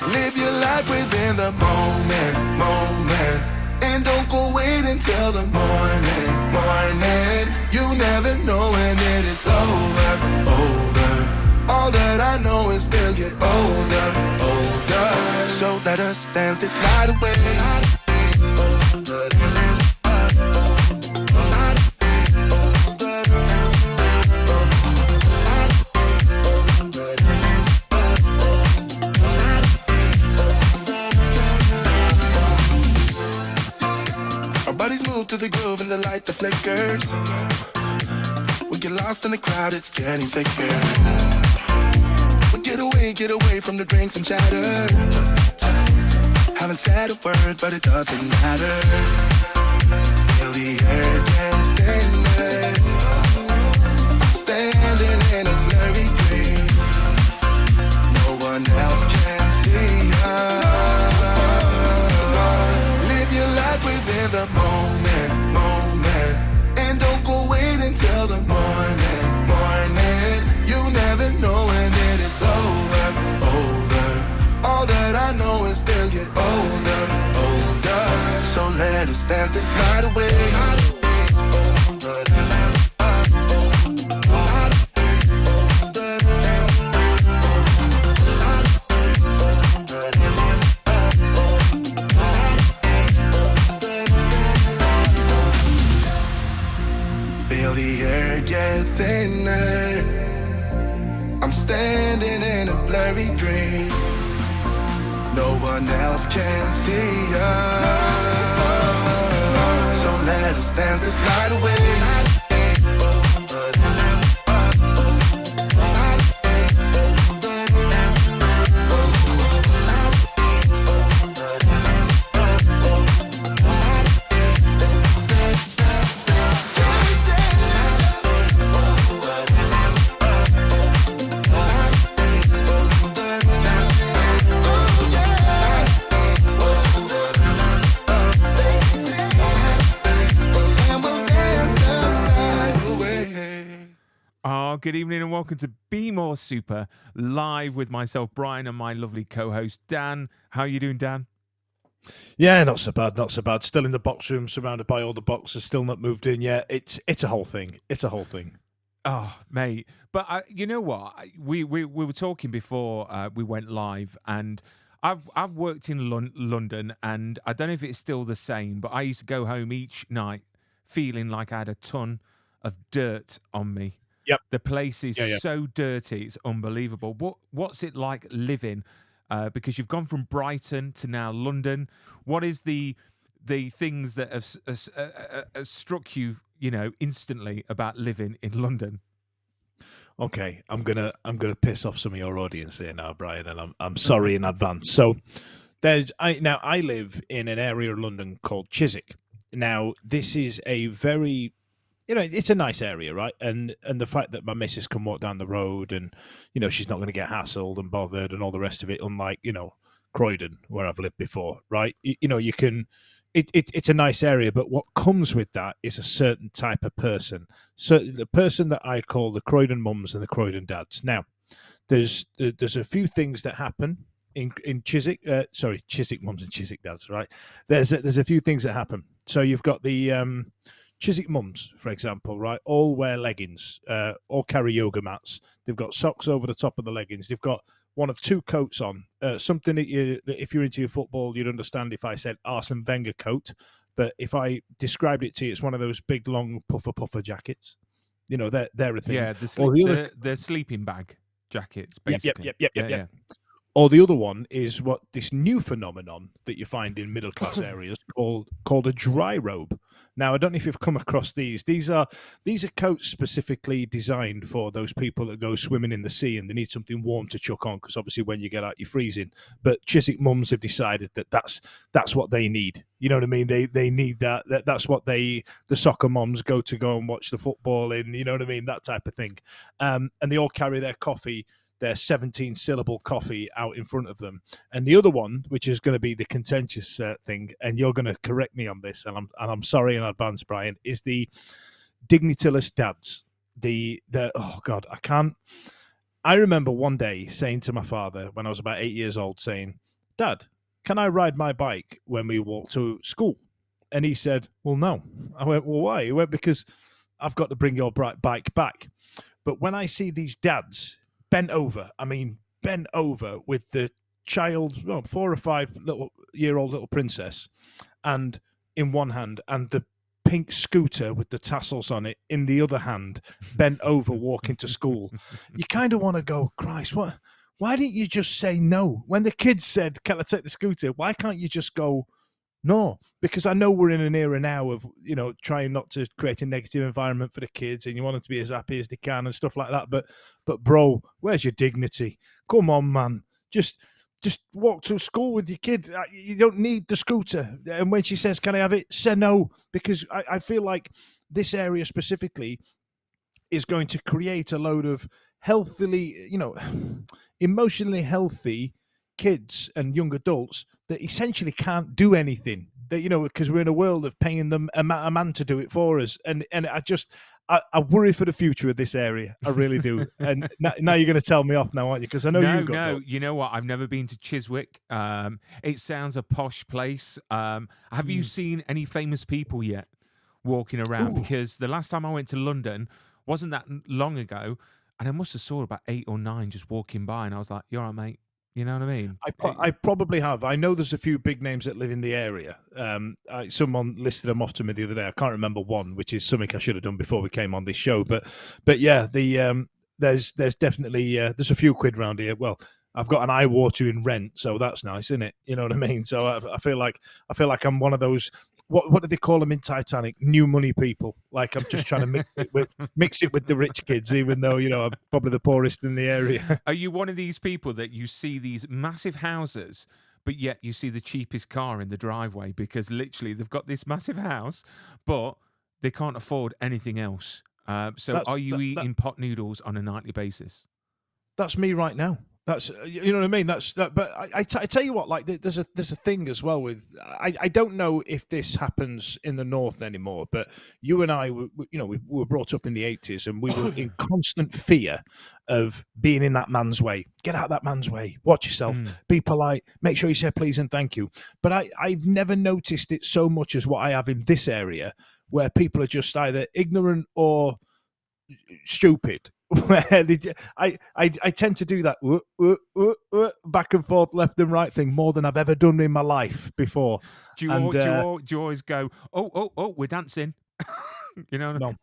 Live your life within the moment, and don't go wait until the morning. You never know when it is over. All that I know is we'll get older. So let us dance this night away. Move to the groove and the light that flickers. We get lost in the crowd, it's getting thicker. We get away from the drinks and chatter. Haven't said a word, but it doesn't matter. Feel the air get thinner. I'm standing in a blurry dream. No one else can see us. Live your life within the moment, and don't go wait until the morning. You never know when it is over. All that I know is we'll get older. So let us dance this night away. Feel the air get thinner. I'm standing in a blurry dream. No one else can see us. So let us dance this night away. Good evening and welcome to Be More Super, live with myself, Brian, and my lovely co-host, Dan. How are you doing, Dan? Yeah, not so bad, not so bad. Still in the box room, surrounded by all the boxes, still not moved in yet. It's a whole thing. It's a whole thing. Oh, mate. But you know what? We were talking before we went live, and I've worked in London, and I don't know if it's still the same, but I used to go home each night feeling like I had a ton of dirt on me. Yep. The place is so dirty, it's unbelievable. What's it like living? Because you've gone from Brighton to now London. What is the things that have struck you, instantly about living in London? Okay, I'm gonna piss off some of your audience here now, Brian, and I'm sorry in advance. So I live in an area of London called Chiswick. Now this is a very it's a nice area, right? And the fact that my missus can walk down the road and, she's not going to get hassled and bothered and all the rest of it, unlike, Croydon, where I've lived before, right? You can, it's a nice area, but what comes with that is a certain type of person. So the person that I call the Croydon mums and the Croydon dads. Now, there's a few things that happen in Chiswick, Chiswick mums and Chiswick dads, right? There's a few things that happen. So you've got the, Chiswick mums, for example, right, all wear leggings, all carry yoga mats. They've got socks over the top of the leggings. They've got one of two coats on, something that if you're into your football, you'd understand if I said Arsene Wenger coat. But if I described it to you, it's one of those big, long puffer jackets. They're a thing. Yeah, the sleeping bag jackets, basically. Yep. Or the other one is what this new phenomenon that you find in middle class areas called a dry robe. Now, I don't know if you've come across these. These are coats specifically designed for those people that go swimming in the sea and they need something warm to chuck on because obviously when you get out, you're freezing. But Chiswick mums have decided that that's what they need. You know what I mean? They need that. That's what the soccer moms go and watch the football in. You know what I mean? That type of thing. And they all carry their coffee. Their 17-syllable coffee out in front of them. And the other one, which is going to be the contentious thing, and you're going to correct me on this, and I'm sorry in advance, Brian, is the dignityless dads. oh God, I can't. I remember one day saying to my father when I was about 8 years old, saying, "Dad, can I ride my bike when we walk to school?" And he said, "Well, no." I went, "Well, why?" He went, "Because I've got to bring your bike back." But when I see these dads bent over with the child, well, 4 or 5 year old little princess, and in one hand, and the pink scooter with the tassels on it in the other hand, bent over walking to school, you kind of want to go, Christ, what? Why didn't you just say no? When the kids said, "Can I take the scooter?" Why can't you just go, no? Because I know we're in an era now of, trying not to create a negative environment for the kids, and you want them to be as happy as they can and stuff like that. But bro, where's your dignity? Come on, man. Just walk to school with your kid. You don't need the scooter. And when she says, "Can I have it?" say no, because I feel like this area specifically is going to create a load of healthily, emotionally healthy kids and young adults that essentially can't do anything. That, because we're in a world of paying them a man to do it for us, and I worry for the future of this area. I really do. And now you're going to tell me off now, aren't you? Because I know you've got. No. You know what? I've never been to Chiswick. It sounds a posh place. Have you seen any famous people yet walking around? Ooh. Because the last time I went to London wasn't that long ago, and I must have saw about 8 or 9 just walking by, and I was like, "You're all right, mate." You know what I mean? I probably have. I know there's a few big names that live in the area. Someone listed them off to me the other day. I can't remember one, which is something I should have done before we came on this show. But yeah, there's definitely there's a few quid around here. Well, I've got an eye-watering rent, so that's nice, isn't it? You know what I mean? So I feel like I'm one of those. What do they call them in Titanic? New money people. Like I'm just trying to mix it with the rich kids, even though I'm probably the poorest in the area. Are you one of these people that you see these massive houses, but yet you see the cheapest car in the driveway because literally they've got this massive house, but they can't afford anything else? So are you eating pot noodles on a nightly basis? That's me right now. That's you know what I mean. But I tell you what, like there's a thing as well with I don't know if this happens in the north anymore, but you and I we were brought up in the 80s and we were in constant fear of being in that man's way. Get out of that man's way. Watch yourself. Be polite. Make sure you say please and thank you. But I've never noticed it so much as what I have in this area, where people are just either ignorant or stupid. I tend to do that back and forth, left and right thing more than I've ever done in my life before. Do you always go, oh, we're dancing? You know?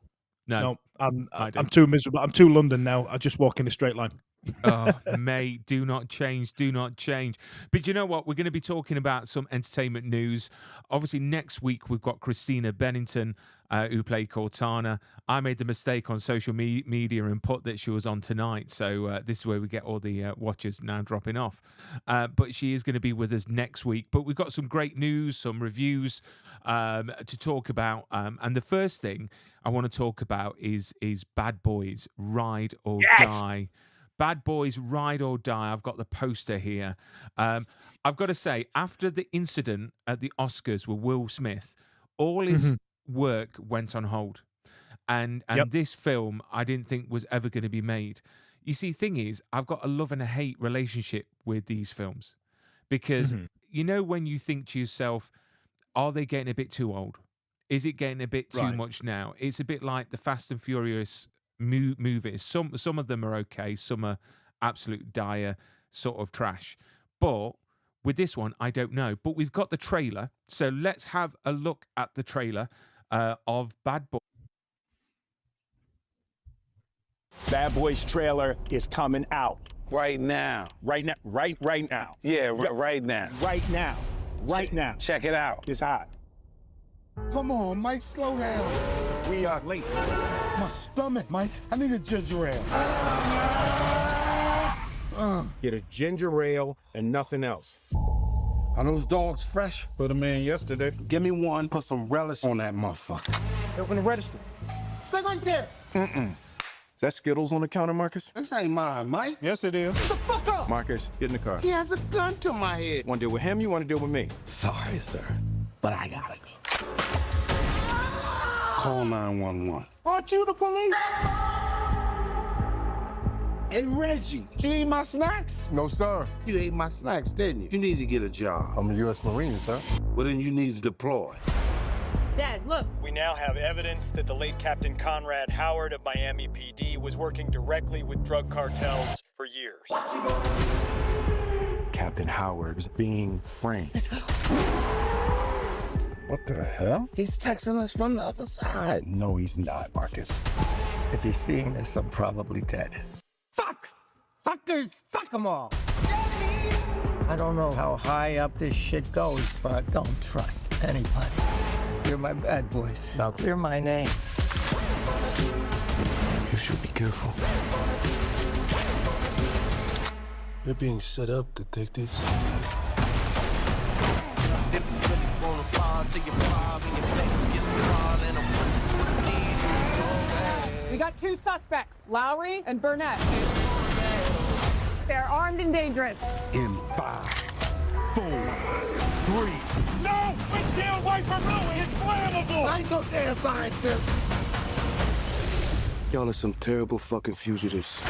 No. I'm too miserable. I'm too London now. I just walk in a straight line. Oh, mate, do not change. But you know what? We're going to be talking about some entertainment news. Obviously, next week we've got Christina Bennington, who played Cortana. I made the mistake on social media and put that she was on tonight. So this is where we get all the watchers now dropping off. But she is going to be with us next week. But we've got some great news, some reviews to talk about. And the first thing I want to talk about is Bad Boys Ride or Die. Bad Boys Ride or Die. I've got the poster here. I've got to say, after the incident at the Oscars with Will Smith, all his work went on hold. And this film, I didn't think was ever going to be made. You see, thing is, I've got a love and a hate relationship with these films. Because, when you think to yourself, are they getting a bit too old? Is it getting a bit too much now? It's a bit like the Fast and Furious movies. Some of them are okay, some are absolute dire sort of trash, but with this one I don't know. But we've got the trailer, so let's have a look at the trailer of Bad Boys. Bad Boys trailer is coming out Right now. right now. Right now. Yeah, right now. Right now. Check it out. It's hot. Come on, Mike, slow down. We are late. My stomach, Mike. I need a ginger ale. Get a ginger ale and nothing else. Are those dogs fresh? Put them in yesterday. Give me one. Put some relish on that motherfucker. Open the register. Stay right there. Is that Skittles on the counter, Marcus? This ain't mine, Mike. Yes, it is. Shut the fuck up. Marcus, get in the car. He has a gun to my head. Want to deal with him? You want to deal with me? Sorry, sir, but I gotta go. Call 911. Aren't you the police? Hey, Reggie, you eat my snacks? No, sir. You ate my snacks, didn't you? You need to get a job. I'm a U.S. Marine, sir. Well, then you need to deploy. Dad, look. We now have evidence that the late Captain Conrad Howard of Miami PD was working directly with drug cartels for years. Captain Howard is being framed. What the hell? He's texting us from the other side. No, he's not, Marcus. If he's seeing this, I'm probably dead. Fuck! Fuckers! Fuck them all! I don't know how high up this shit goes, but I don't trust anybody. You're my bad boys. Now clear my name. You should be careful. You're being set up, detectives. We got 2 suspects, Lowry and Burnett. They're armed and dangerous. In 5, 4, 3. No! Windshield wiper fluid is flammable! I ain't no damn scientist. Y'all are some terrible fucking fugitives.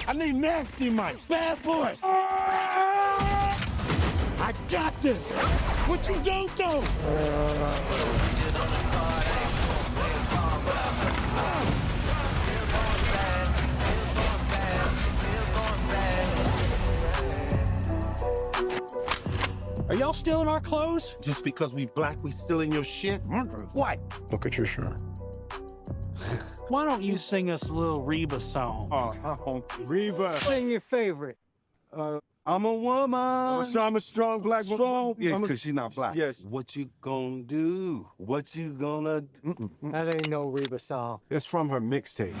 I need nasty Mike. Bad boy. I got this. What you don't do? Are y'all still in our clothes? Just because we black, we still in your shit? What? Look at your shirt. Why don't you sing us a little Reba song? Reba. Sing your favorite. I'm a woman. So I'm a strong black woman. Strong. Yeah, I'm a- because she's not black. Yes. What you gonna do? What you gonna do? That ain't no Reba song. It's from her mixtape.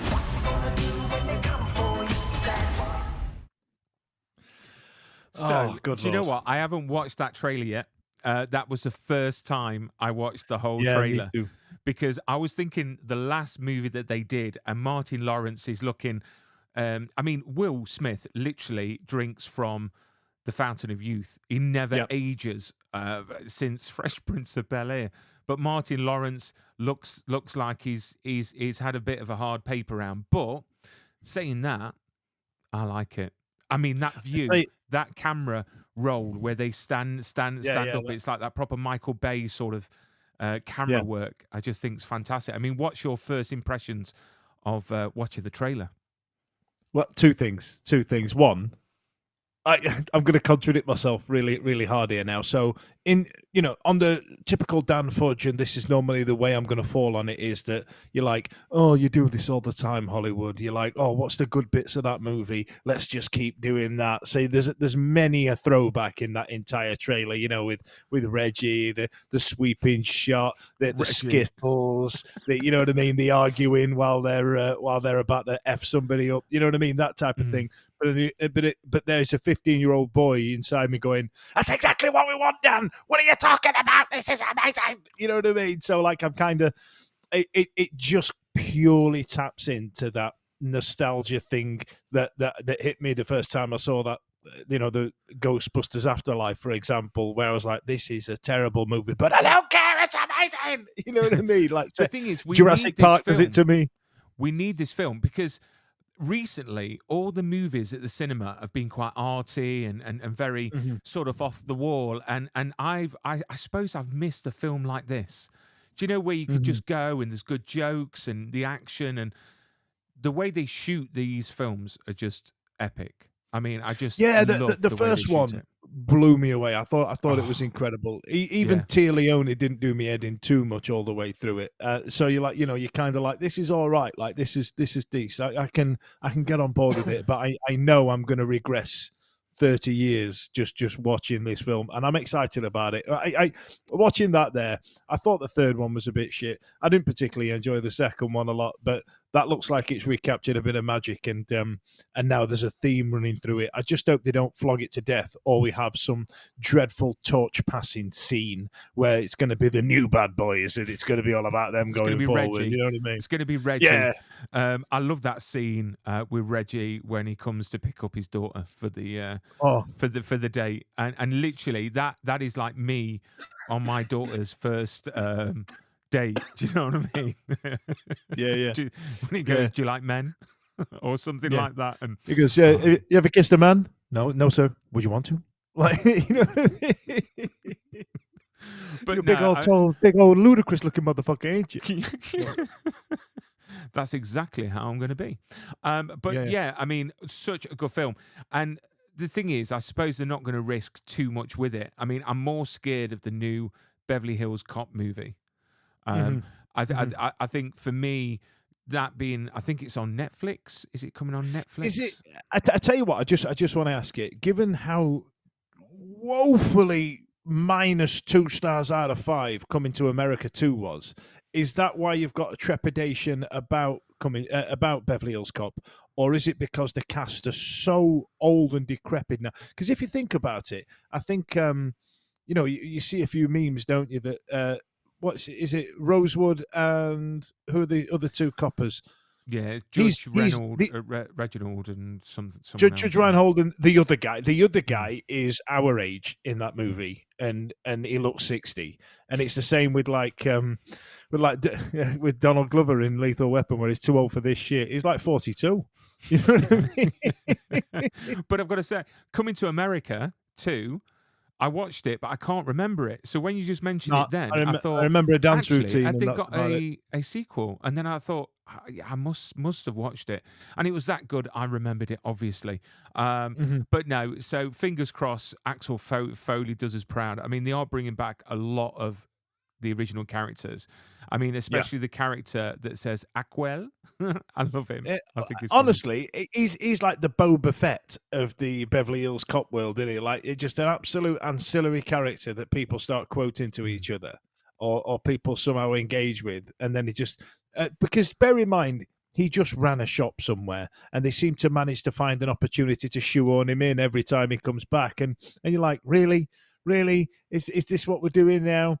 So, good do you know Lord. what? I haven't watched that trailer yet. That was the first time I watched the whole Yeah, trailer. me too. Because I was thinking the last movie that they did, and Martin Lawrence is looking. I mean, Will Smith literally drinks from the fountain of youth. He never ages since Fresh Prince of Bel-Air. But Martin Lawrence looks like he's had a bit of a hard paper round. But saying that, I like it. I mean, that view, that camera roll where they stand up. It's like that proper Michael Bay sort of camera work. I just think it's fantastic. I mean, what's your first impressions of watching the trailer? Well, two things. One, I'm going to contradict myself really, really hard here now. So, on the typical Dan Fudge, and this is normally the way I'm going to fall on it, is that you're like, oh, you do this all the time, Hollywood. You're like, oh, what's the good bits of that movie? Let's just keep doing that. So there's many a throwback in that entire trailer, with Reggie, the sweeping shot, the skittles, you know what I mean, the arguing while they're about to F somebody up, you know what I mean, that type of thing. But there's a 15-year-old boy inside me going, that's exactly what we want, Dan. What are you talking about? This is amazing. You know what I mean? So, like, I'm kind of, it just purely taps into that nostalgia thing that hit me the first time I saw that, the Ghostbusters Afterlife, for example, where I was like, this is a terrible movie, but I don't care. It's amazing. You know what I mean? Like, The thing is, Jurassic Park does it to me. We need this film because recently all the movies at the cinema have been quite arty and very sort of off the wall, and I suppose I've missed a film like this. Do you know, where you could just go and there's good jokes and the action and the way they shoot these films are just epic. I mean, I just love the way first they shoot one it. blew me away. I thought it was incredible. Even Tia Leone didn't do me head in too much all the way through it. So you're like, you're kind of like, this is all right. Like, this is decent. I can get on board with it, but I know I'm going to regress 30 years just watching this film, and I'm excited about it. I watching that there, I thought the third one was a bit shit. I didn't particularly enjoy the second one a lot, but that looks like it's recaptured a bit of magic, and now there's a theme running through it. I just hope they don't flog it to death, or we have some dreadful torch passing scene where it's going to be the new bad boys, and it's going to be all about them going forward. Reggie. You know what I mean? It's going to be Reggie. Yeah. I love that scene with Reggie when he comes to pick up his daughter for the for the date, and literally that is like me on my daughter's first date. Do you know what I mean? Yeah. When he goes, "Do you like men?" or something like that, and he goes, "Yeah, you ever kissed a man?" No, sir. Would you want to? Like, you know what I mean? But You're a big old ludicrous looking motherfucker, ain't you? That's exactly how I'm going to be. But yeah, I mean, such a good film. And the thing is, I suppose they're not going to risk too much with it. I mean, I'm more scared of the new Beverly Hills Cop movie. I think for me, that being, I think it's on Netflix. Is it coming on Netflix? Is it? I tell you what, I just want to ask it. Given how woefully -2 stars out of 5 Coming to America 2 was, is that why you've got a trepidation about Beverly Hills Cop, or is it because the cast are so old and decrepit now? Because if you think about it, I think you see a few memes, don't you? That is it Rosewood and who are the other 2 coppers? Yeah, Reginald and someone Judge else. Reinhold and the other guy. The other guy is our age in that movie, and he looks 60. And it's the same with with Donald Glover in Lethal Weapon, where he's too old for this shit. He's like 42. You know what I mean? But I've got to say, Coming to America 2, I watched it, but I can't remember it. So when you just mentioned it then, I thought... I remember a dance routine. Had and they that's got about it. a sequel? And then I thought, I must have watched it. And it was that good, I remembered it, obviously. But no, so fingers crossed, Axel Foley does us proud. I mean, they are bringing back a lot of the original characters. I mean, especially the character that says Aquel. I love him. I think it's honestly, he's like the Boba Fett of the Beverly Hills Cop world, isn't he? Like, it's just an absolute ancillary character that people start quoting to each other, or people somehow engage with, and then he just because bear in mind, he just ran a shop somewhere, and they seem to manage to find an opportunity to shoehorn him in every time he comes back, and you're like, really, is this what we're doing now?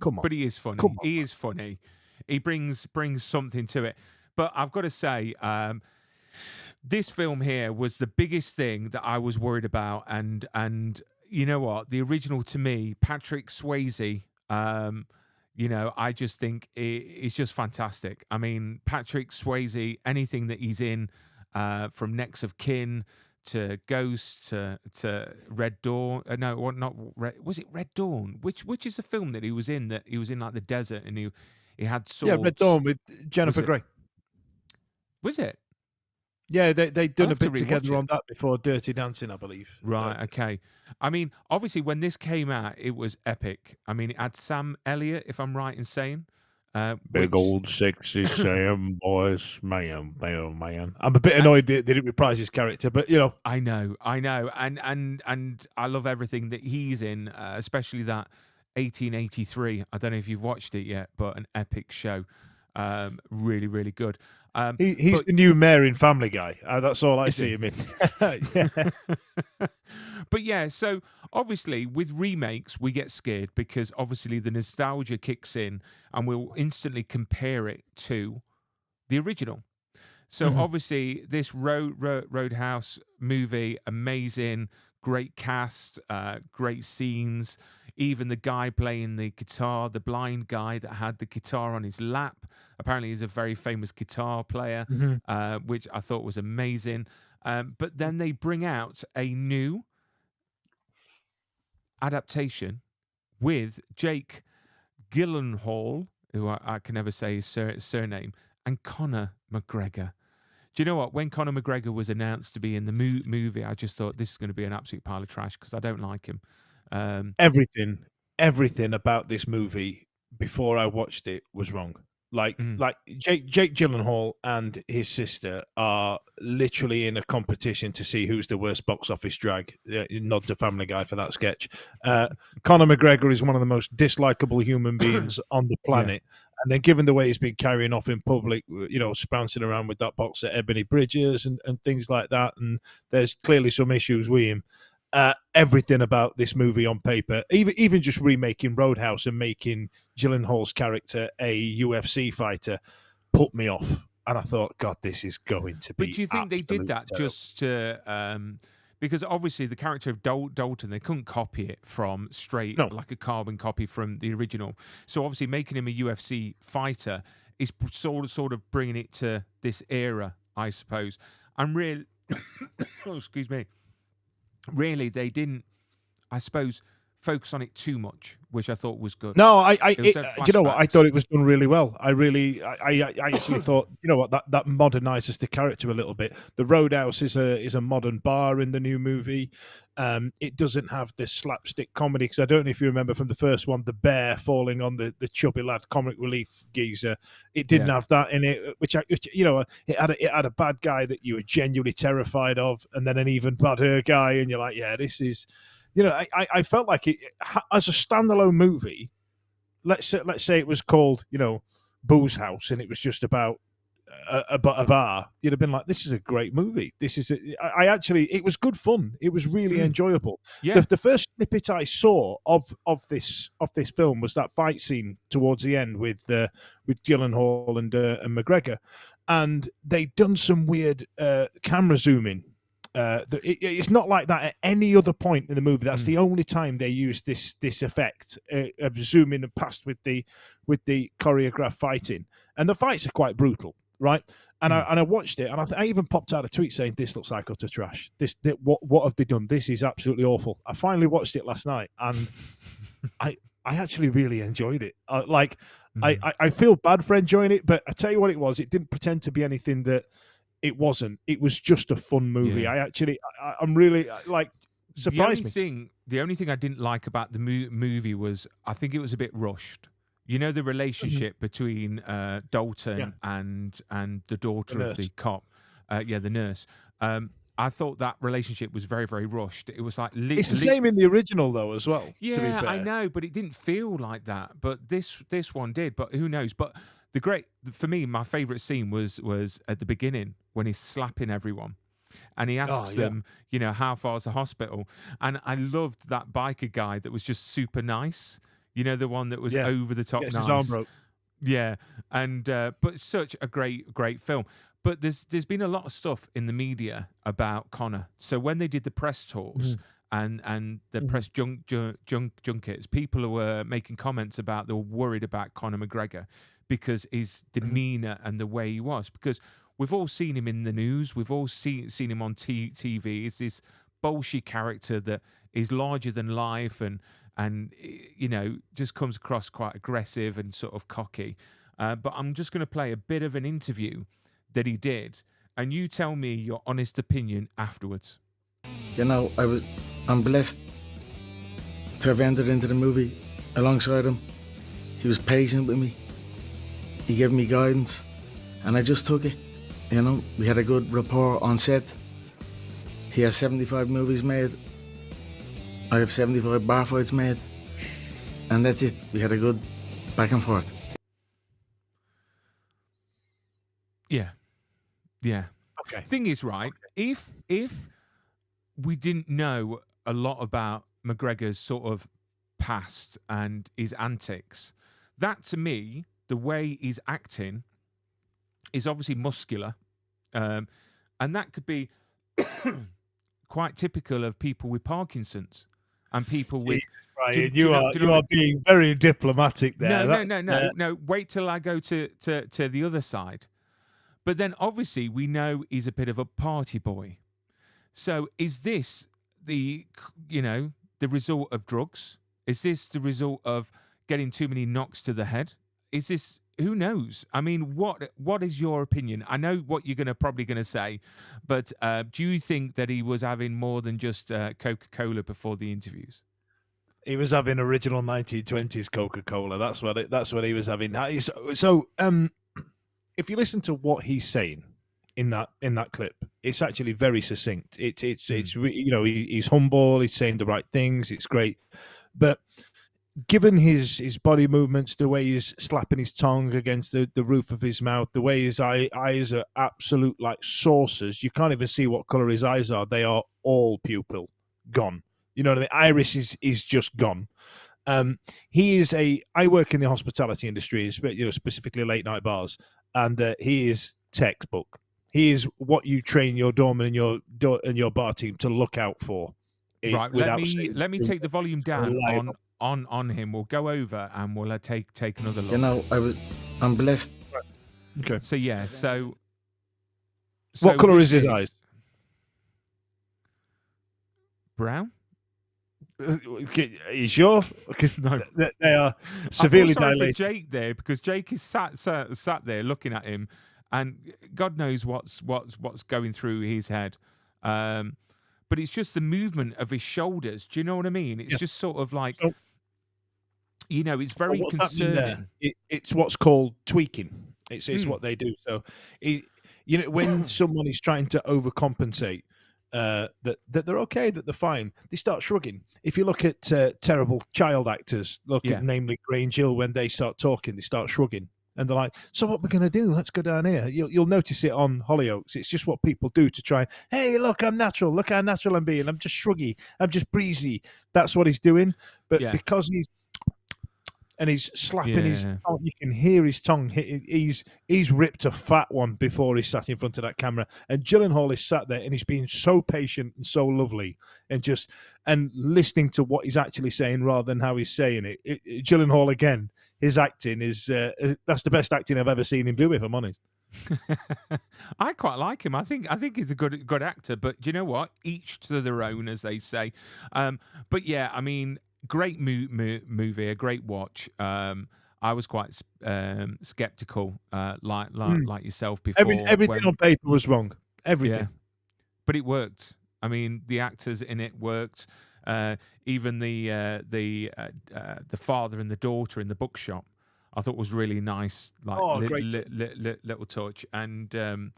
Come on. But he is funny. He is funny. He brings something to it. But I've got to say, this film here was the biggest thing that I was worried about. And you know what? The original, to me, Patrick Swayze, I just think it's just fantastic. I mean, Patrick Swayze, anything that he's in, from Next of Kin to Ghost to Red Dawn. No, not Red. Was it Red Dawn? Which is the film that he was in? That he was in like the desert and he had swords. Yeah, Red Dawn with Jennifer Grey. Was it? Yeah, they'd done a bit together on that before Dirty Dancing, I believe. Right, okay. I mean, obviously, when this came out, it was epic. I mean, it had Sam Elliott, if I'm right in saying. Big old sexy Sam boys, man. I'm a bit annoyed they didn't reprise his character, but you know. I know, and I love everything that he's in, especially that 1883. I don't know if you've watched it yet, but an epic show. Really, really good. He's the new mayor in Family Guy. That's all I see him in. Yeah. But yeah, so obviously with remakes, we get scared because obviously the nostalgia kicks in and we'll instantly compare it to the original. So obviously this Roadhouse movie, amazing, great cast, great scenes. Even the guy playing the guitar, the blind guy that had the guitar on his lap, apparently he's a very famous guitar player, which I thought was amazing. But then they bring out a new adaptation with Jake Gyllenhaal, who I can never say his surname, and Conor McGregor. Do you know what? When Conor McGregor was announced to be in the movie, I just thought this is going to be an absolute pile of trash because I don't like him. Everything about this movie before I watched it was wrong. Like Jake Gyllenhaal and his sister are literally in a competition to see who's the worst box office drag. Nod to Family Guy for that sketch. Conor McGregor is one of the most dislikable human beings on the planet, And then given the way he's been carrying off in public, spouncing around with that box at Ebony Bridges and things like that, and there's clearly some issues with him. Everything about this movie on paper, even just remaking Roadhouse and making Gyllenhaal's character a UFC fighter, put me off. And I thought, God, this is going to be. But do you think they did that terrible. just to, because obviously the character of Dalton, they couldn't copy it from straight, like a carbon copy from the original. So obviously making him a UFC fighter is sort of bringing it to this era, I suppose. I'm really, excuse me. Really, they didn't, I suppose, focus on it too much, which I thought was good. No, do you know what? I flashbacks. thought it was done really well. I actually thought, you know what, that modernizes the character a little bit. The Roadhouse is a modern bar in the new movie. It doesn't have this slapstick comedy, because I don't know if you remember from the first one, the bear falling on the chubby lad comic relief geezer. It didn't have that in it, which it had a bad guy that you were genuinely terrified of, and then an even badder guy, and you're like, yeah, this is. I felt like it as a standalone movie. Let's say it was called, Booze House, and it was just about a bar. You'd have been like, this is a great movie. This is it was good fun. It was really enjoyable. Yeah. The first snippet I saw of this film was that fight scene towards the end with Gyllenhaal and McGregor, and they'd done some weird camera zooming. It's not like that at any other point in the movie. That's the only time they used this effect of zooming and past with the choreographed fighting, and the fights are quite brutal, right? And I watched it, and I even popped out a tweet saying, "This looks like utter trash. What have they done? This is absolutely awful." I finally watched it last night, and I actually really enjoyed it. I feel bad for enjoying it, but I tell you what it was. It didn't pretend to be anything that. It wasn't. It was just a fun movie. Yeah. I'm really surprised me. The only thing I didn't like about the movie was I think it was a bit rushed. You know, the relationship between Dalton and the daughter of the cop, the nurse. I thought that relationship was very, very rushed. It was like it's the same in the original though as well. Yeah, to be fair. I know, but it didn't feel like that. But this one did. But who knows? But for me, my favourite scene was at the beginning when he's slapping everyone, and he asks them, how far's the hospital? And I loved that biker guy that was just super nice. You know, the one that was over the top nice. His arm broke. Yeah, and but such a great film. But there's been a lot of stuff in the media about Conor. So when they did the press tours and the press junkets, people were making comments about they were worried about Conor McGregor because his demeanor and the way he was. Because we've all seen him in the news, we've all seen him on TV. It's this bullshit character that is larger than life and just comes across quite aggressive and sort of cocky. But I'm just going to play a bit of an interview that he did, and you tell me your honest opinion afterwards. I'm blessed to have entered into the movie alongside him. He was patient with me. He gave me guidance, and I just took it. We had a good rapport on set. He has 75 movies made. I have 75 bar fights made. And that's it. We had a good back and forth. Yeah. Okay. Thing is, right, if we didn't know a lot about McGregor's sort of past and his antics, that to me, the way he's acting is obviously muscular, and that could be quite typical of people with Parkinson's and people with. Right, you are being very diplomatic there. No. Wait till I go to the other side. But then obviously we know he's a bit of a party boy. So is this the result of drugs? Is this the result of getting too many knocks to the head? Is this, who knows? I mean, what is your opinion? I know what you're probably going to say, but do you think that he was having more than just Coca-Cola before the interviews? He was having original 1920s Coca-Cola. That's what he was having. So, if you listen to what he's saying in that clip, it's actually very succinct. He's humble. He's saying the right things. It's great, but given his body movements, the way he's slapping his tongue against the roof of his mouth, the way his eyes are absolute like saucers. You can't even see what color his eyes are. They are all pupil gone. You know what I mean? Iris is just gone. He is I work in the hospitality industry, specifically late night bars, and he is textbook. He is what you train your doorman and your bar team to look out for. Right. Let me take the volume down on him. We'll go over and we'll take another look. You know, I'm blessed. Okay. So yeah. So what color is his eyes? Brown. Are you sure? Because No. they are severely I feel sorry dilated. for Jake there, because Jake is sat there looking at him, and God knows what's going through his head. But it's just the movement of his shoulders. Do you know what I mean? It's just sort of like, it's very what's happening concerning. there? It's what's called tweaking. It's what they do. So, when someone is trying to overcompensate, that they're okay, that they're fine, they start shrugging. If you look at terrible child actors, namely Grange Hill, when they start talking, they start shrugging. And they're like, so what we're going to do? Let's go down here. You'll notice it on Hollyoaks. It's just what people do to try. Hey, look, I'm natural. Look how natural I'm being. I'm just shruggy. I'm just breezy. That's what he's doing. But because he's slapping his tongue, you can hear his tongue. He's ripped a fat one before he sat in front of that camera. And Gyllenhaal is sat there and he's being so patient and so lovely and listening to what he's actually saying rather than how he's saying it. Gyllenhaal, again, his acting is that's the best acting I've ever seen him do, if I'm honest. I quite like him. I think he's a good actor. But do you know what? Each to their own, as they say. But yeah, I mean, great movie, a great watch. I was quite skeptical, like yourself before. Everything on paper was wrong. Everything. Yeah. But it worked. I mean, the actors in it worked. Even the father and the daughter in the bookshop, I thought was really nice. Like little touch, and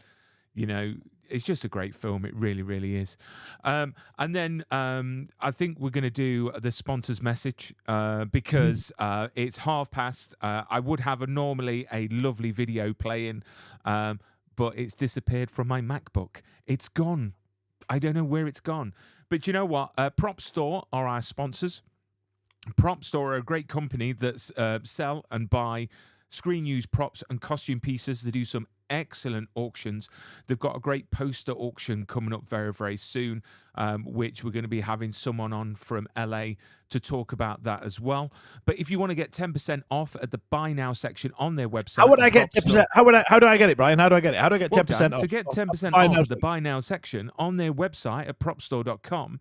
it's just a great film. It really, really is. And then I think we're going to do the sponsor's message because it's past. I would have normally a lovely video playing, but it's disappeared from my MacBook. It's gone. I don't know where it's gone. But you know what? Prop Store are our sponsors. Prop Store are a great company that sell and buy screen use props and costume pieces. They do some excellent auctions. They've got a great poster auction coming up very, very soon, which we're going to be having someone on from LA to talk about that as well. But if you want to get 10% off at the Buy Now section on their website, how would I get 10%? How do I get it, Brian? How do I get it? How do I get 10% off? To get 10% off at the Buy Now section on their website at propstore.com,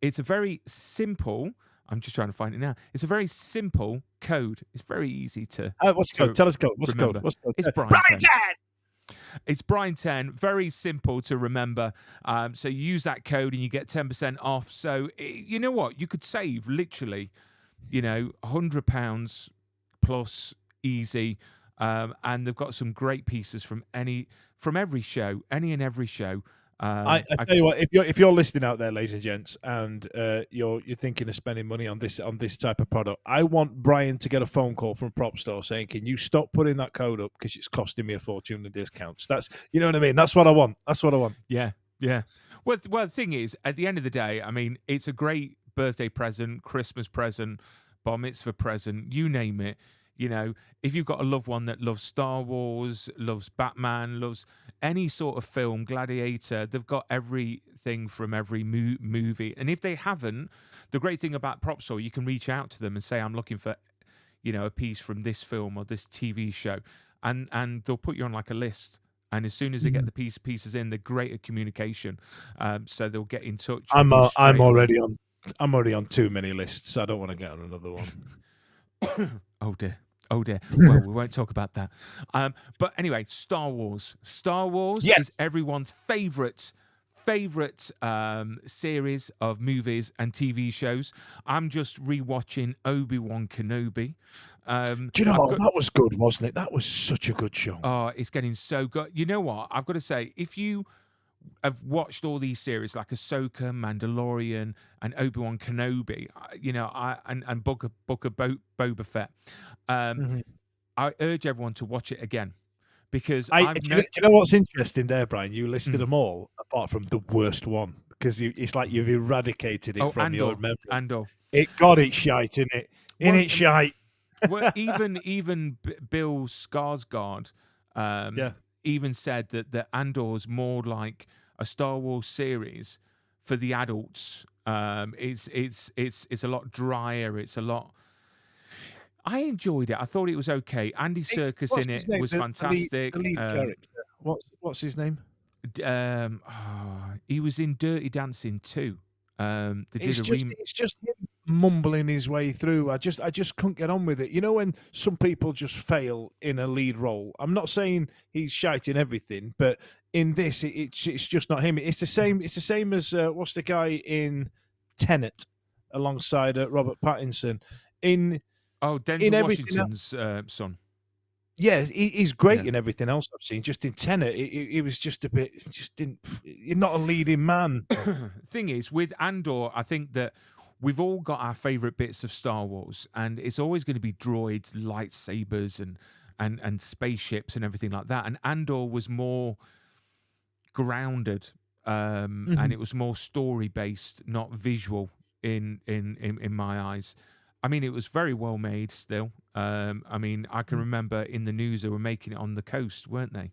it's a very simple. I'm just trying to find it now. It's a very simple code. It's very easy to. What's the code? Tell us the code. What's the code? It's Brian 10. It's Bryan 10. Very simple to remember. So you use that code and you get 10% off. So you know what? You could save literally, £100 plus easy. And they've got some great pieces from any and every show. I tell you what, if you're listening out there, ladies and gents, and you're thinking of spending money on this type of product, I want Brian to get a phone call from Prop Store saying, "Can you stop putting that code up because it's costing me a fortune in discounts?" That's, you know what I mean. That's what I want. Yeah. Well, the thing is, at the end of the day, I mean, it's a great birthday present, Christmas present, bar mitzvah present, you name it. If you've got a loved one that loves Star Wars, loves Batman, loves any sort of film, Gladiator, they've got everything from every movie. And if they haven't, the great thing about Prop Store, you can reach out to them and say, I'm looking for, a piece from this film or this TV show. And they'll put you on like a list. And as soon as they get the pieces in, they're great at communication. So they'll get in touch. I'm already on too many lists. I don't want to get on another one. Oh dear. Well, we won't talk about that. But anyway, Star Wars. Star Wars is everyone's favorite series of movies and TV shows. I'm just rewatching Obi-Wan Kenobi. Do you know that was good, wasn't it? That was such a good show. Oh, it's getting so good. You know what? I've got to say, if you have watched all these series like Ahsoka, Mandalorian, and Obi-Wan Kenobi, and Book of Boba Fett, I urge everyone to watch it again because do you know what's interesting there, Brian? You listed them all apart from the worst one because it's like you've eradicated it from your memory. Andor. It got it shite, innit? It shite. Well, even Bill Skarsgård even said that Andor's more like a Star Wars series for the adults. It's a lot drier. It's a lot. I enjoyed it. I thought it was okay. Andy Serkis in it was fantastic. The lead character. What's his name? He was in Dirty Dancing too. It's just him mumbling his way through. I just couldn't get on with it. You know when some people just fail in a lead role. I'm not saying he's shite in everything, but in this, it's just not him. It's the same. It's the same as what's the guy in Tenet alongside Robert Pattinson Denzel Washington's son. Yeah, he's great in everything else I've seen. Just in Tenet, it was just a bit. Just didn't. You're not a leading man. Thing is, with Andor, I think that we've all got our favorite bits of Star Wars, and it's always going to be droids, lightsabers, and spaceships and everything like that. And Andor was more grounded, and it was more story based, not visual in my eyes. I mean, it was very well made still. I mean, I can remember in the news they were making it on the coast, weren't they?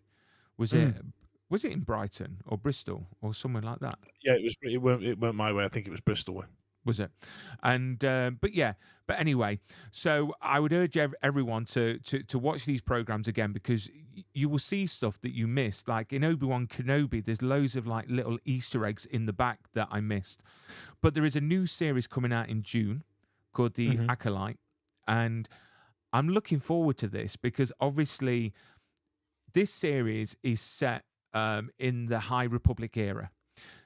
Was it in Brighton or Bristol or somewhere like that? Yeah, it weren't my way. I think it was Bristol way. Was it? And but anyway, so I would urge everyone to watch these programs again because you will see stuff that you missed. Like in Obi-Wan Kenobi, there's loads of like little Easter eggs in the back that I missed. But there is a new series coming out in June called The Acolyte, and I'm looking forward to this because obviously this series is set in the High Republic era.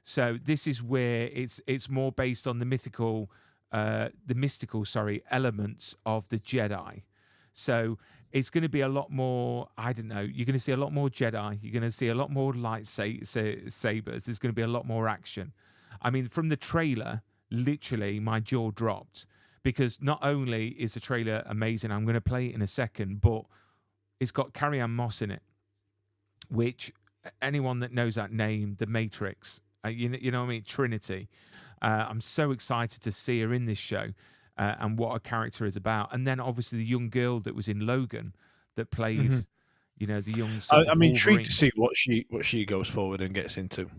So this is where it's more based on the mystical elements of the Jedi. So it's going to be a lot more. I don't know. You're going to see a lot more Jedi. You're going to see a lot more lightsabers. There's going to be a lot more action. I mean, from the trailer, literally my jaw dropped because not only is the trailer amazing, I'm going to play it in a second, but it's got Carrie-Anne Moss in it, which anyone that knows that name, The Matrix. You know what I mean? Trinity. I'm so excited to see her in this show and what her character is about. And then obviously the young girl that was in Logan that played, the young. I'm intrigued to see what she goes forward and gets into.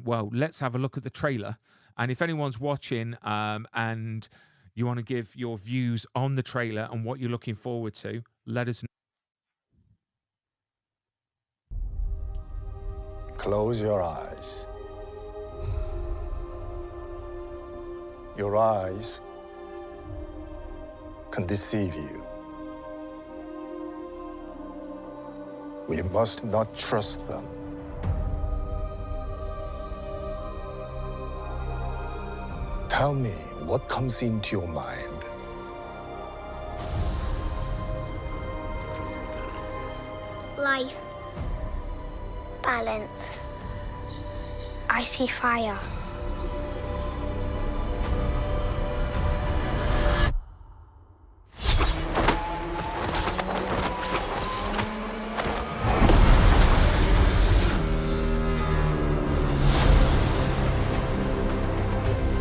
Well, let's have a look at the trailer. And if anyone's watching and you want to give your views on the trailer and what you're looking forward to, let us know. Close your eyes. Your eyes can deceive you. We must not trust them. Tell me what comes into your mind. Life. Balance. I see fire.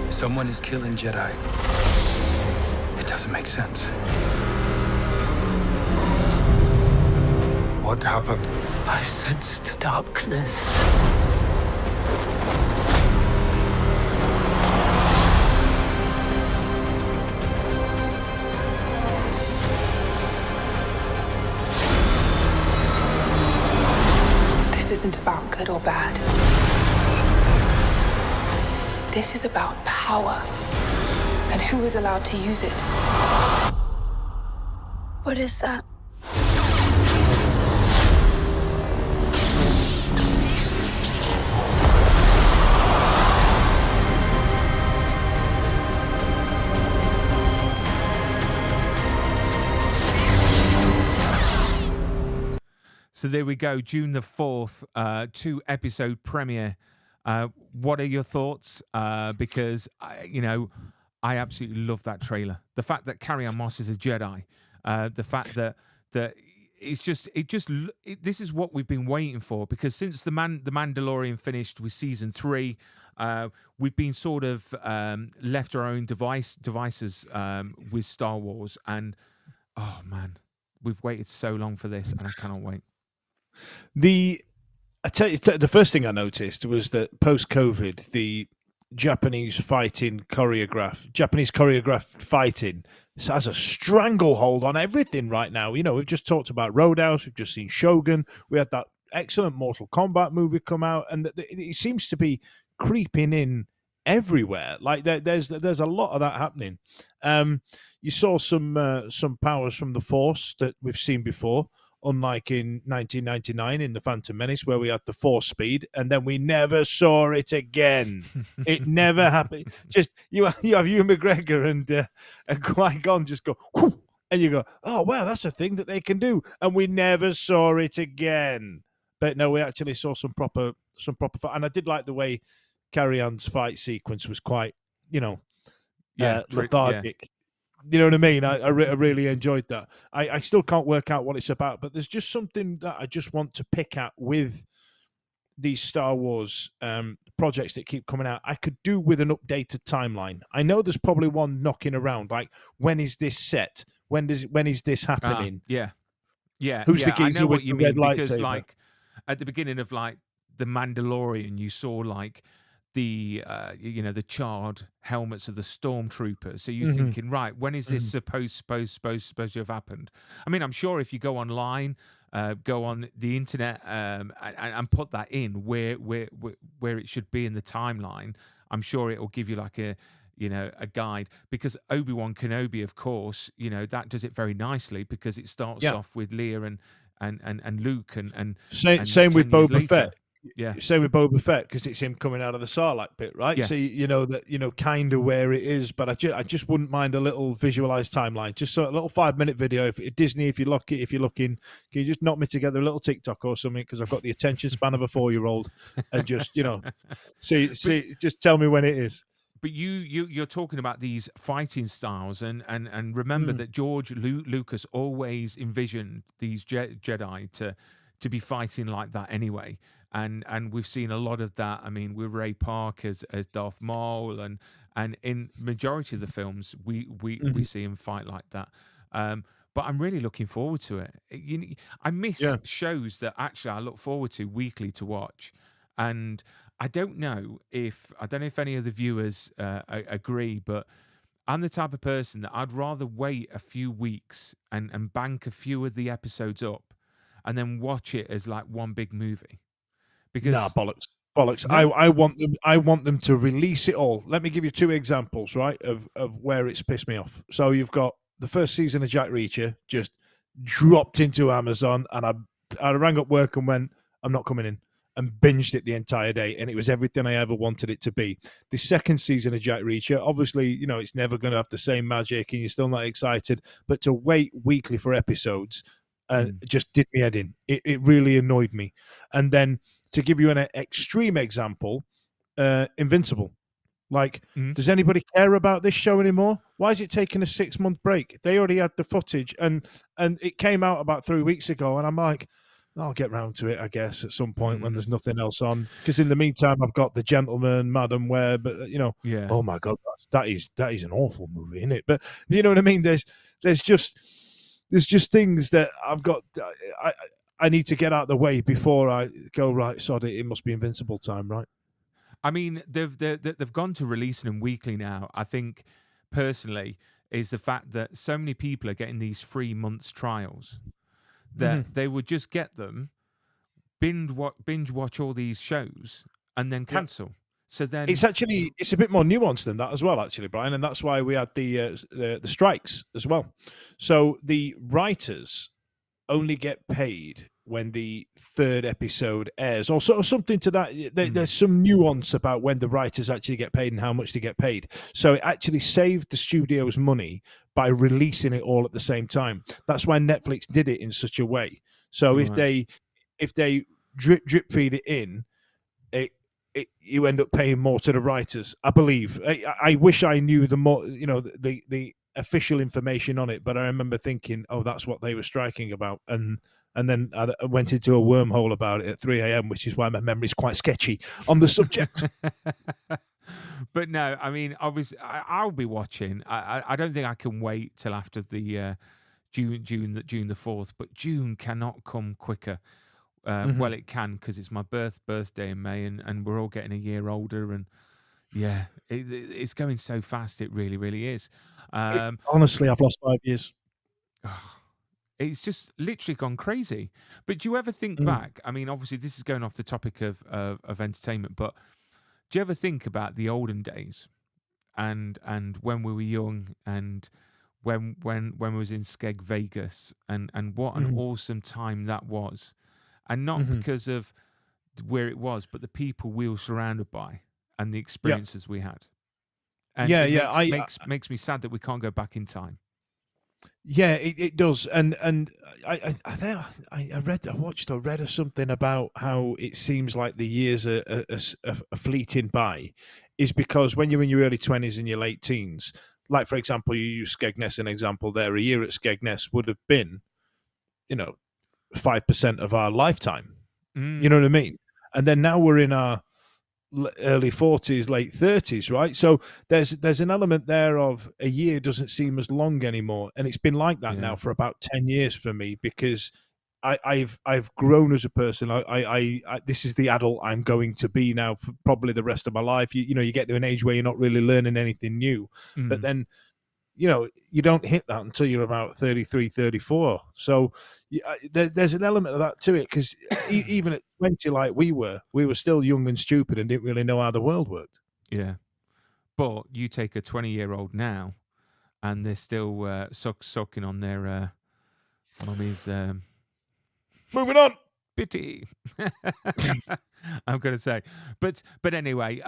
Someone is killing Jedi. It doesn't make sense. What happened? I sensed darkness. This isn't about good or bad. This is about power and who is allowed to use it. What is that? So So there we go, June the 4th, 2-episode premiere. What are your thoughts? Because I absolutely love that trailer. The fact that Carrie-Anne Moss is a Jedi, the fact that this is what we've been waiting for. Because since the Mandalorian finished with season 3, we've been sort of left our own devices with Star Wars, and oh man, we've waited so long for this, and I cannot wait. I tell you, the first thing I noticed was that post-COVID, the Japanese choreographed fighting has a stranglehold on everything right now. We've just talked about Roadhouse, we've just seen Shogun, we had that excellent Mortal Kombat movie come out, and it seems to be creeping in everywhere. Like there's a lot of that happening. You saw some powers from the Force that we've seen before, unlike in 1999 in The Phantom Menace, where we had the Force speed, and then we never saw it again. It never happened. Just you have Ewan McGregor and Qui-Gon just go, whoo, and you go, oh wow, that's a thing that they can do, and we never saw it again. But no, we actually saw some proper fight, and I did like the way Carrie-Anne's fight sequence was quite, lethargic. Yeah. You know what I mean? I really enjoyed that. I still can't work out what it's about, but there's just something that I just want to pick at with these Star Wars projects that keep coming out. I could do with an updated timeline. I know there's probably one knocking around, like, when is this set? When is this happening? Yeah. Who's the geezer I know with what you the red mean, because lightsaber? like at the beginning of like the Mandalorian, you saw like the the charred helmets of the stormtroopers. So you're thinking, right, when is this supposed to have happened? I mean, I'm sure if you go online, go on the internet, and put that in where it should be in the timeline, I'm sure it will give you like a guide. Because Obi-Wan Kenobi, of course, that does it very nicely, because it starts off with Leia and Luke and same with Boba Fett. Yeah, same with Boba Fett, because it's him coming out of the Sarlacc pit, right? Yeah. So you know that kind of where it is. But I just wouldn't mind a little visualized timeline, just a little 5-minute video. If Disney, if you're looking, can you just knock me together a little TikTok or something? Because I've got the attention span of a 4-year-old, and just see, just tell me when it is. But you're talking about these fighting styles, and remember that George Lucas always envisioned these Jedi to be fighting like that anyway. And we've seen a lot of that. I mean, with Ray Park as Darth Maul, and in majority of the films we see him fight like that. But I'm really looking forward to it. I miss shows that actually I look forward to weekly to watch, and I don't know if any of the viewers agree, but I'm the type of person that I'd rather wait a few weeks and bank a few of the episodes up, and then watch it as like one big movie. Because bollocks. No. I want them to release it all. Let me give you 2 examples, right, of where it's pissed me off. So you've got the first season of Jack Reacher just dropped into Amazon, and I rang up work and went, I'm not coming in, and binged it the entire day, and it was everything I ever wanted it to be. The second season of Jack Reacher, obviously, it's never going to have the same magic, and you're still not excited, but to wait weekly for episodes just did me head in. It really annoyed me. And then, to give you an extreme example, Invincible. Like, does anybody care about this show anymore? Why is it taking a 6-month break? They already had the footage, and it came out about 3 weeks ago, and I'm like, I'll get round to it, I guess, at some point when there's nothing else on. Because in the meantime, I've got The Gentleman, Madam Web, oh my God, that is an awful movie, isn't it? But you know what I mean? There's just things that I've got. I need to get out of the way before I go, right, sod it must be Invincible time, right? I mean, they've gone to releasing them weekly now. I think, personally, is the fact that so many people are getting these 3 months trials that they would just get them, binge watch all these shows, and then cancel. So then it's a bit more nuanced than that as well, actually, Brian, and that's why we had the strikes as well. So the writers only get paid when the 3rd episode airs, or sort of something to that. There's some nuance about when the writers actually get paid and how much they get paid. So it actually saved the studios money by releasing it all at the same time. That's why Netflix did it in such a way. So if they if they drip feed it in, you end up paying more to the writers, I believe. I wish I knew the more, the official information on it, but I remember thinking, oh, that's what they were striking about, and then I went into a wormhole about it at 3 a.m., which is why my memory is quite sketchy on the subject. But no, I mean, obviously, I'll be watching. I don't think I can wait till after the June the 4th, but June cannot come quicker. Well, it can, because it's my birthday in May, and we're all getting a year older, and yeah, it's going so fast. It really, really is. Honestly, I've lost 5 years. It's just literally gone crazy. But do you ever think back? I mean, obviously, this is going off the topic of entertainment, but do you ever think about the olden days and when we were young, and when we was in Skeg Vegas, and what an awesome time that was, and not because of where it was, but the people we were surrounded by and the experiences we had. And it makes me sad that we can't go back in time. Yeah, it does, and I watched or read something about how it seems like the years are fleeting by, is because when you're in your early 20s and your late teens, like for example, you use Skegness an example there. A year at Skegness would have been, 5% of our lifetime. You know what I mean? And then now we're in our early 40s, late 30s, right? So there's an element there of a year doesn't seem as long anymore, and it's been like that now for about 10 years for me, because I've grown as a person. I this is the adult I'm going to be now for probably the rest of my life. You get to an age where you're not really learning anything new, but then you don't hit that until you're about 33, 34. So there's an element of that to it, because even at 20, like we were still young and stupid and didn't really know how the world worked. Yeah. But you take a 20-year-old now, and they're still sucking on their mummy's... Moving on. Pity. I'm going to say, but anyway,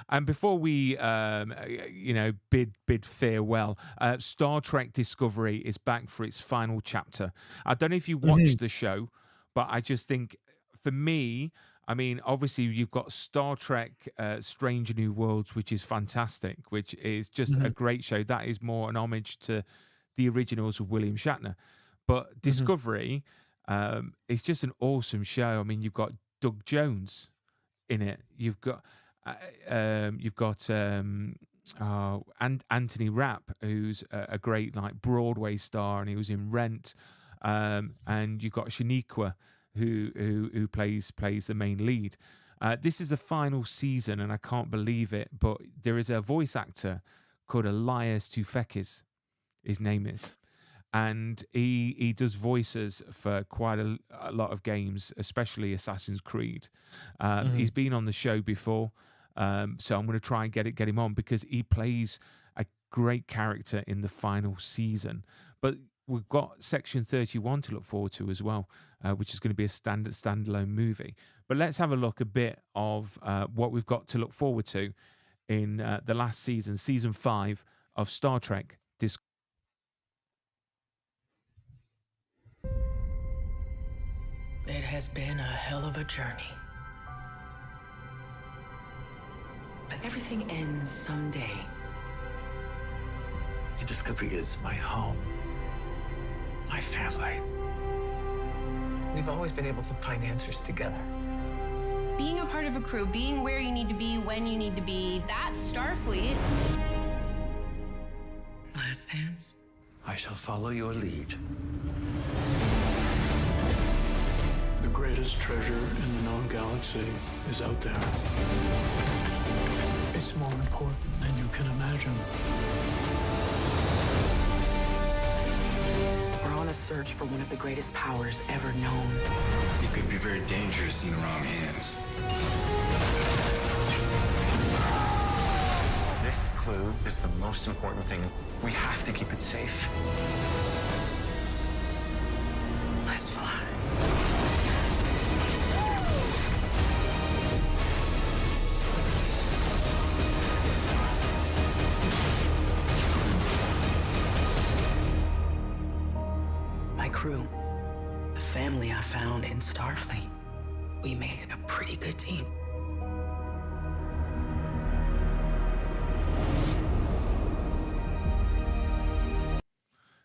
and before we bid farewell, Star Trek Discovery is back for its final chapter. I don't know if you watched the show, but I just think, for me, I mean, obviously you've got Star Trek Strange New Worlds, which is fantastic, which is just a great show. That is more an homage to the originals of William Shatner. But Discovery, it's just an awesome show. I mean, you've got Doug Jones in it. You've got Anthony Rapp, who's a great Broadway star, and he was in Rent. And you've got Shaniqua, who plays the main lead. This is the final season, and I can't believe it, but there is a voice actor called Elias Tufekis, his name is. And he does voices for quite a lot of games, especially Assassin's Creed. He's been on the show before, so I'm going to try and get him on, because he plays a great character in the final season. But we've got Section 31 to look forward to as well, which is going to be a standalone movie. But let's have a look a bit of what we've got to look forward to in the last season, Season 5 of Star Trek Discovery. It has been a hell of a journey. But everything ends someday. The Discovery is my home, my family. We've always been able to find answers together. Being a part of a crew, being where you need to be, when you need to be, that's Starfleet. Last dance? I shall follow your lead. The greatest treasure in the known galaxy is out there. It's more important than you can imagine. We're on a search for one of the greatest powers ever known. It could be very dangerous in the wrong hands. This clue is the most important thing. We have to keep it safe. Let's fly. My crew, the family I found in Starfleet. we made a pretty good team.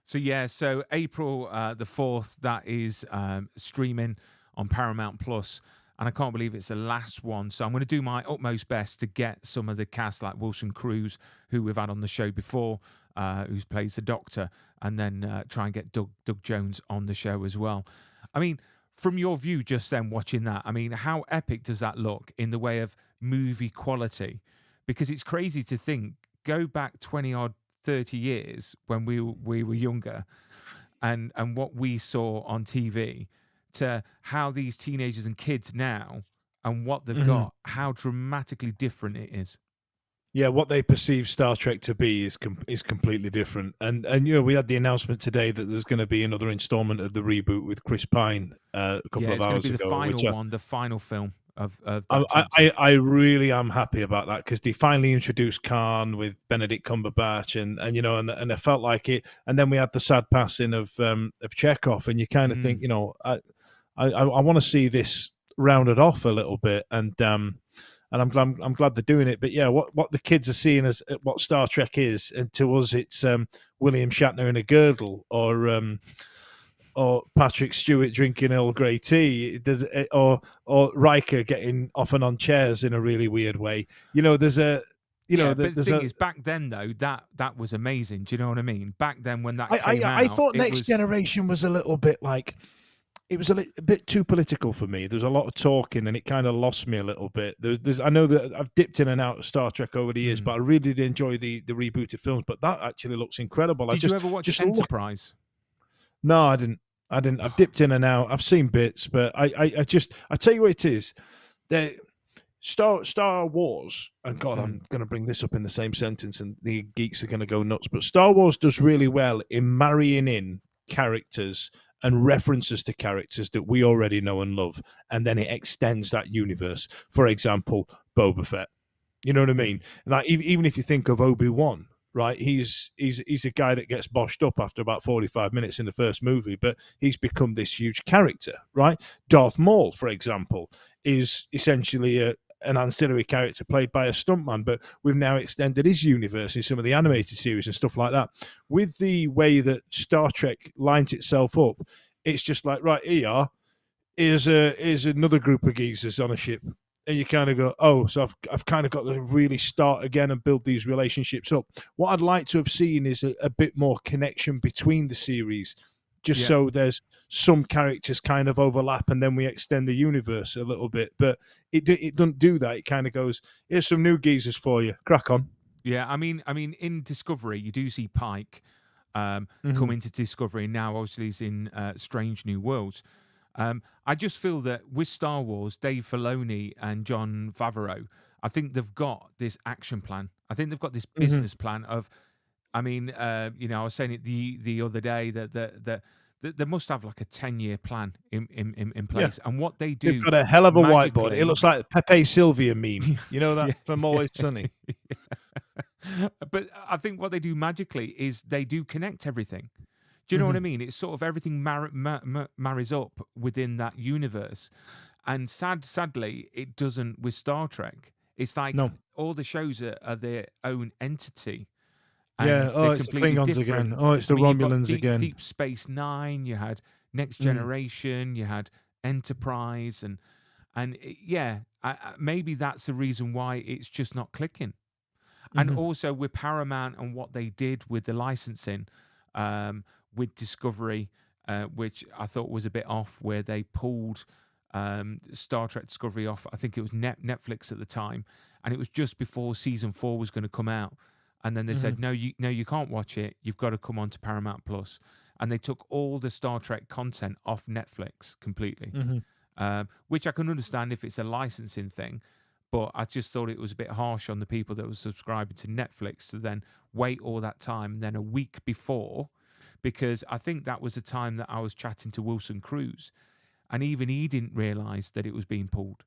So yeah, so April the 4th, that is streaming on Paramount Plus, and I can't believe it's the last one. So I'm going to do my utmost best to get some of the cast, like Wilson Cruz, who we've had on the show before, who plays the Doctor, and then try and get Doug Jones on the show as well. I mean, from your view just then watching that, I mean, how epic does that look in the way of movie quality? Because it's crazy to think, go back 20 odd 30 years when we were younger, and what we saw on TV, to how these teenagers and kids now and what they've got, how dramatically different it is. Yeah, what they perceive Star Trek to be is completely different. And you know, we had the announcement today that there's going to be another installment of the reboot with Chris Pine a couple of hours ago. It's going to be the final one, the final film of that I really am happy about that, because they finally introduced Khan with Benedict Cumberbatch, and you know, and I felt like it. And then we had the sad passing of Chekhov, and you kind of think, you know, I want to see this rounded off a little bit, and I'm glad they're doing it. But yeah, what the kids are seeing as what Star Trek is, and to us, it's William Shatner in a girdle, or Patrick Stewart drinking Earl Grey tea, or Riker getting off and on chairs in a really weird way. You know, there's a, you know, but the thing is, back then though, that was amazing. Do you know what I mean? Back then, when that came out, I thought Next Generation was a little bit like, it was a bit too political for me. There's a lot of talking, and it kind of lost me a little bit. I know that I've dipped in and out of Star Trek over the years, but I really did enjoy the rebooted films. But that actually looks incredible. Did you ever watch Enterprise? No, I didn't. I've dipped in and out. I've seen bits, but I tell you what it is. Star Wars, and God, I'm going to bring this up in the same sentence, and the geeks are going to go nuts. But Star Wars does really well in marrying in characters and references to characters that we already know and love, and then it extends that universe. For example, Boba Fett. You know what I mean? Like, even if you think of Obi-Wan, right? He's a guy that gets boshed up after about 45 minutes in the first movie, but he's become this huge character, right? Darth Maul, for example, is essentially an ancillary character played by a stuntman, but we've now extended his universe in some of the animated series and stuff like that. With the way that Star Trek lines itself up, it's just like, right, here's another group of geezers on a ship. And you kind of go, oh, so I've kind of got to really start again and build these relationships up. What I'd like to have seen is a bit more connection between the series, so there's some characters kind of overlap, and then we extend the universe a little bit. But it doesn't do that. It kind of goes, here's some new geezers for you. Crack on. Yeah, I mean, in Discovery, you do see Pike come into Discovery. Now, obviously, he's in Strange New Worlds. I just feel that with Star Wars, Dave Filoni and Jon Favreau, I think they've got this action plan. I think they've got this business plan of, I mean, you know, I was saying it the other day that they must have like a 10-year plan in place. Yeah. And what they do, they've got a hell of a whiteboard. It looks like the Pepe Sylvia meme. You know that from Always Sunny. But I think what they do magically is they do connect everything. Do you know what I mean? It's sort of everything marries up within that universe. And sadly, it doesn't with Star Trek. It's like all the shows are their own entity. Yeah, it's the Klingons different. Again. Oh, it's the Romulans again. Deep Space Nine, you had Next Generation, you had Enterprise, and maybe that's the reason why it's just not clicking. And also with Paramount and what they did with the licensing, with Discovery, which I thought was a bit off, where they pulled Star Trek Discovery off. I think it was Netflix at the time, and it was just before season 4 was going to come out. And then they said, no, you can't watch it. You've got to come on to Paramount Plus. And they took all the Star Trek content off Netflix completely, which I can understand if it's a licensing thing. But I just thought it was a bit harsh on the people that were subscribing to Netflix to then wait all that time. And then a week before, because I think that was the time that I was chatting to Wilson Cruz, and even he didn't realise that it was being pulled.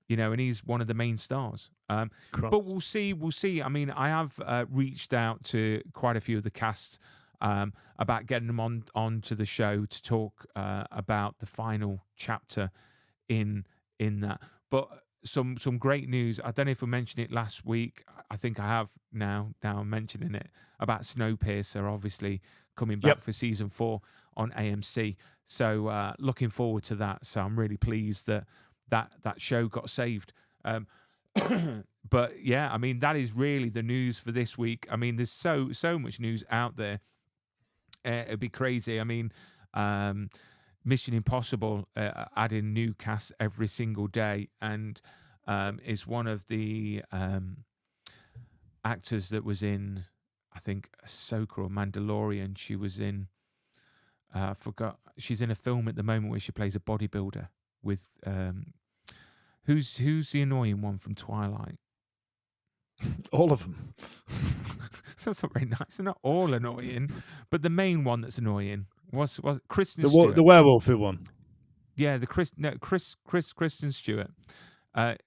You know, and he's one of the main stars. But we'll see. I mean, I have reached out to quite a few of the cast about getting them on to the show to talk about the final chapter in that. But some great news. I don't know if we mentioned it last week. I think I have now. Now I'm mentioning it about Snowpiercer, obviously coming back for season 4 on AMC. So looking forward to that. So I'm really pleased that show got saved. But yeah, I mean, that is really the news for this week. I mean, there's so much news out there. It'd be crazy. I mean, Mission Impossible adding new casts every single day, and is one of the actors that was in, I think, Ahsoka or Mandalorian. She was in, I forgot. She's in a film at the moment where she plays a bodybuilder with who's the annoying one from Twilight? All of them. That's not very nice. They're not all annoying, but the main one that's annoying was Kristen Stewart. The werewolfy one. Yeah, Kristen Stewart. Right.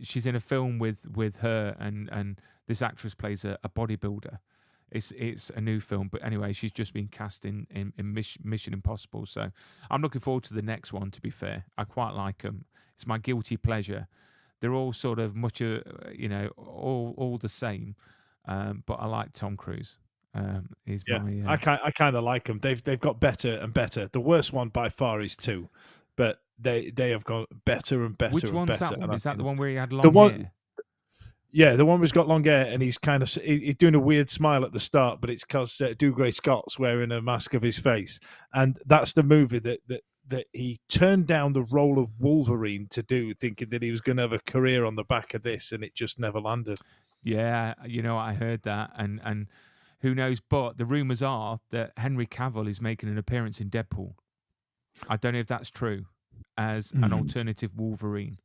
She's in a film with her, and this actress plays a bodybuilder. It's a new film, but anyway, she's just been cast in Mission Impossible. So I'm looking forward to the next one. To be fair, I quite like them. It's my guilty pleasure. They're all sort of much, all the same. But I like Tom Cruise. He's my. I kind of like them. They've got better and better. The worst one by far is 2, but they have got better and better. Which and one's better. that one? Is that the one where he had long hair? Yeah, the one who's got long hair, and he's kind of he's doing a weird smile at the start, but it's because Dougray Scott's wearing a mask of his face, and that's the movie that he turned down the role of Wolverine to do, thinking that he was going to have a career on the back of this, and it just never landed. Yeah, I heard that, and who knows? But the rumors are that Henry Cavill is making an appearance in Deadpool. I don't know if that's true, as an alternative Wolverine.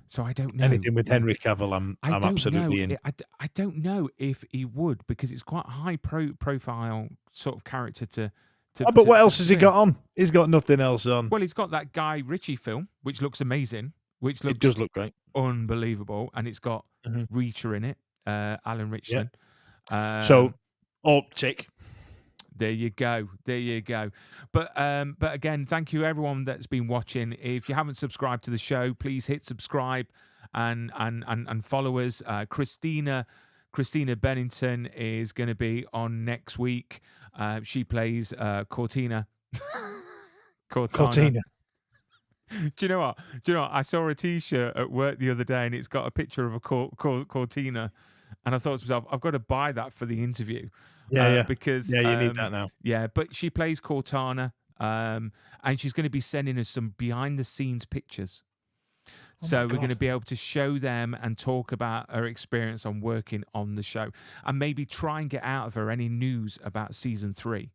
So I don't know. Anything with Henry Cavill, I'm absolutely in. I don't know if he would, because it's quite a high profile sort of character to. But what else has he got on? He's got nothing else on. Well, he's got that Guy Ritchie film, which looks amazing. It does look great, unbelievable, and it's got Rita in it, Alan Richardson. So, tick. There you go. But again, thank you everyone that's been watching. If you haven't subscribed to the show, please hit subscribe and follow us. Christina Bennington is going to be on next week. She plays Cortina. Cortina. Do you know what? I saw a T-shirt at work the other day, and it's got a picture of a Cortina, and I thought to myself, I've got to buy that for the interview. Because you need that now. Yeah, but she plays Cortana, and she's going to be sending us some behind-the-scenes pictures. So we're going to be able to show them and talk about her experience on working on the show, and maybe try and get out of her any news about season 3,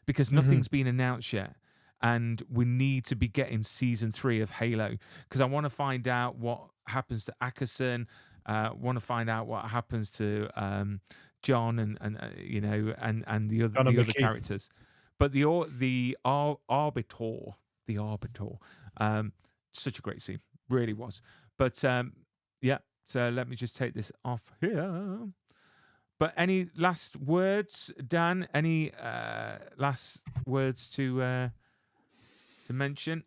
because nothing's been announced yet. And we need to be getting season 3 of Halo, because I want to find out what happens to Ackerson. Want to find out what happens to John and the other characters. But the Arbiter, such a great scene, really was. But so let me just take this off here. But any last words, Dan? Any last words to mention?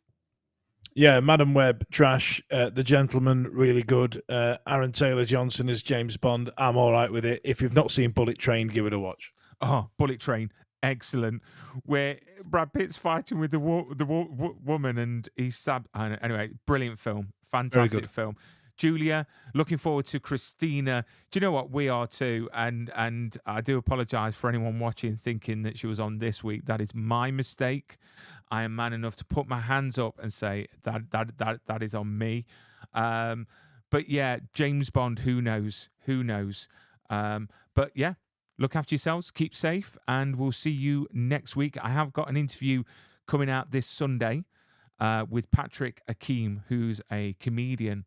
Yeah, Madam Web, trash. The Gentleman, really good. Aaron Taylor Johnson as James Bond. I'm all right with it. If you've not seen Bullet Train, give it a watch. Oh, Bullet Train, excellent. Where Brad Pitt's fighting with the woman and he's stabbed. Anyway, brilliant film, fantastic film. Julia, looking forward to Christina. Do you know what? We are too. And I do apologise for anyone watching thinking that she was on this week. That is my mistake. I am man enough to put my hands up and say that is on me. But yeah, James Bond, who knows? But yeah, look after yourselves, keep safe, and we'll see you next week. I have got an interview coming out this Sunday with Patrick Akeem, who's a comedian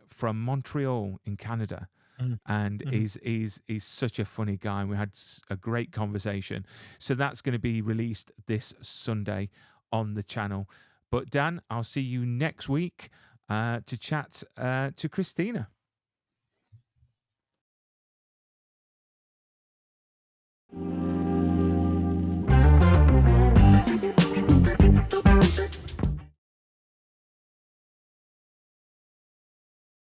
from Montreal in Canada, and he's such a funny guy, and we had a great conversation. So that's going to be released this Sunday on the channel. But Dan, I'll see you next week to chat to Christina.